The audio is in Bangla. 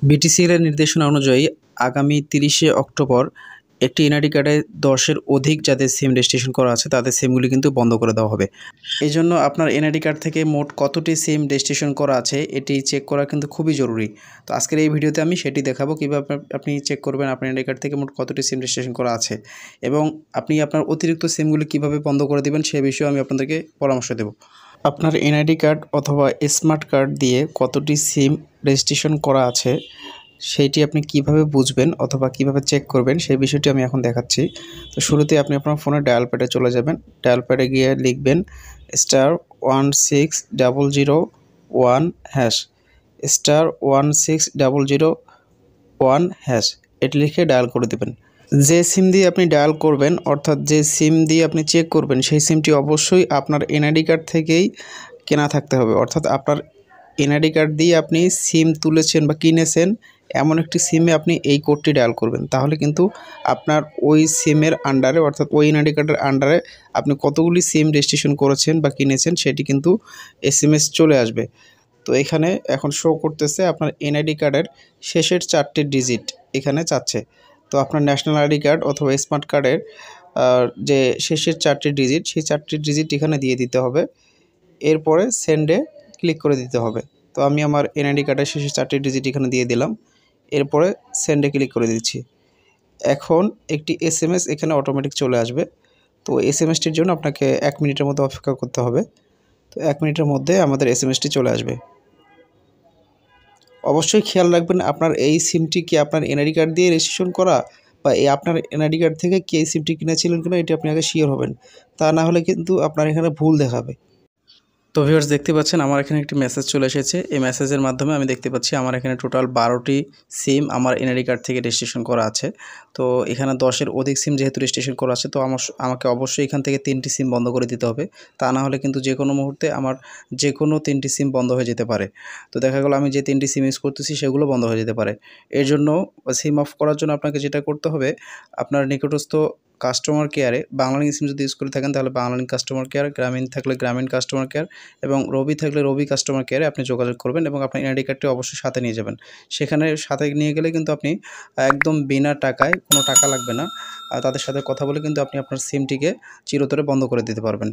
বিটিসিএল এর নির্দেশনা অনুযায়ী আগামী 30শে অক্টোবর একটি এনআইডি কার্ডে 10-এর অধিক যাদের সিম রেজিস্ট্রেশন করা আছে তাদের সিমগুলি কিন্তু বন্ধ করে দেওয়া হবে। এজন্য আপনার এনআইডি কার্ড থেকে মোট কতটি সিম রেজিস্ট্রেশন করা আছে এটি চেক করা কিন্তু খুবই জরুরি। তো আজকের এই ভিডিওতে আমি সেটি দেখাবো কীভাবে আপনি চেক করবেন আপনার এনআইডি কার্ড থেকে মোট কতটি সিম রেজিস্ট্রেশন করা আছে এবং আপনি আপনার অতিরিক্ত সিমগুলি কীভাবে বন্ধ করে দেবেন সে বিষয়ে আমি আপনাদেরকে পরামর্শ দেব। আপনার এনআইডি কার্ড অথবা স্মার্ট কার্ড দিয়ে কতটি সিম রেজিস্ট্রেশন করা আছে সেইটি আপনি কিভাবে বুঝবেন অথবা কিভাবে চেক করবেন সেই বিষয়টি আমি এখন দেখাচ্ছি। তো শুরুতে আপনি আপনার ফোনের ডায়াল প্যাডে চলে যাবেন। ডায়াল প্যাডে গিয়ে লিখবেন *16001#, *16001#, এটি লিখে ডায়াল করে দেবেন। যে সিম দিয়ে আপনি ডায়াল করবেন অর্থাৎ যে সিম দিয়ে আপনি চেক করবেন সেই সিমটি অবশ্যই আপনার এনআইডি কার্ড থেকেই কেনা থাকতে হবে। অর্থাৎ আপনার এনআইডি কার্ড দিয়ে আপনি সিম তুলেছেন বা কিনেছেন এমন একটি সিমে আপনি এই কোডটি ডায়াল করবেন। তাহলে কিন্তু আপনার ওই সিমের আন্ডারে অর্থাৎ ওই এনআইডি কার্ডের আন্ডারে আপনি কতগুলি সিম রেজিস্ট্রেশন করেছেন বা কিনেছেন সেটি কিন্তু এসএমএস চলে আসবে। তো এখানে এখন শো করতেছে আপনার এনআইডি কার্ডের শেষের 4টি ডিজিট এখানে চাচ্ছে। তো আপনার ন্যাশনাল আইডি কার্ড অথবা স্মার্ট কার্ডের যে শেষের 4টি ডিজিট সেই 4টি ডিজিট এখানে দিয়ে দিতে হবে। এরপরে সেন্ডে ক্লিক করে দিতে হবে। তো আমি আমার এনআইডি কার্ডের শেষের 4টি ডিজিট এখানে দিয়ে দিলাম। এরপরে সেন্ডে ক্লিক করে দিচ্ছি। এখন একটি এসএমএস এখানে অটোমেটিক চলে আসবে। তো এসএমএসটির জন্য আপনাকে 1 মিনিটের মতো অপেক্ষা করতে হবে। তো 1 মিনিটের মধ্যে আমাদের এসএমএসটি চলে আসবে। অবশ্যই খেয়াল রাখবেন আপনার এই সিমটি কি আপনার এনআইডি কার্ড দিয়ে রেজিস্ট্রেশন করা বা আপনার এনআইডি কার্ড থেকে কি এই সিমটি কিনেছিলেন কিনা এটি আপনি আগে শিওর হবেন। তা না হলে কিন্তু আপনার এখানে ভুল দেখাবে। তো ভিউয়ার্স দেখতে পাচ্ছেন আমার এখানে একটি মেসেজ চলে এসেছে। এই মেসেজের মাধ্যমে আমি দেখতে পাচ্ছি আমার এখানে টোটাল 12টি সিম আমার এনআইডি কার্ড থেকে রেজিস্ট্রেশন করা আছে। তো এখানে 10-এর অধিক সিম যেহেতু রেজিস্ট্রেশন করা আছে তো আমাকে অবশ্যই এখান থেকে 3টি সিম বন্ধ করে দিতে হবে। তা না হলে কিন্তু যে কোনো মুহূর্তে আমার যে কোনো 3টি সিম বন্ধ হয়ে যেতে পারে। তো দেখা গেল আমি যে 3টি সিম ইউজ করতেছি সেগুলো বন্ধ হয়ে যেতে পারে। এর জন্য সিম অফ করার জন্য আপনাকে যেটা করতে হবে আপনার নিকটস্থ কাস্টমার কেয়ারে বাংলালিংক সিম যদি ইউজ করে থাকেন তাহলে বাংলালিংক কাস্টমার কেয়ার, গ্রামীণ থাকলে গ্রামীণ কাস্টমার কেয়ার এবং রবি থাকলে রবি কাস্টমার কেয়ারে আপনি যোগাযোগ করবেন এবং আপনার এনআইডি কার্ডটি অবশ্যই সাথে নিয়ে যাবেন। সেখানে সাথে নিয়ে গেলে কিন্তু আপনি একদম বিনা টাকায়, কোনো টাকা লাগবে না, তাদের সাথে কথা বলে কিন্তু আপনি আপনার সিমটিকে চিরতরে বন্ধ করে দিতে পারবেন।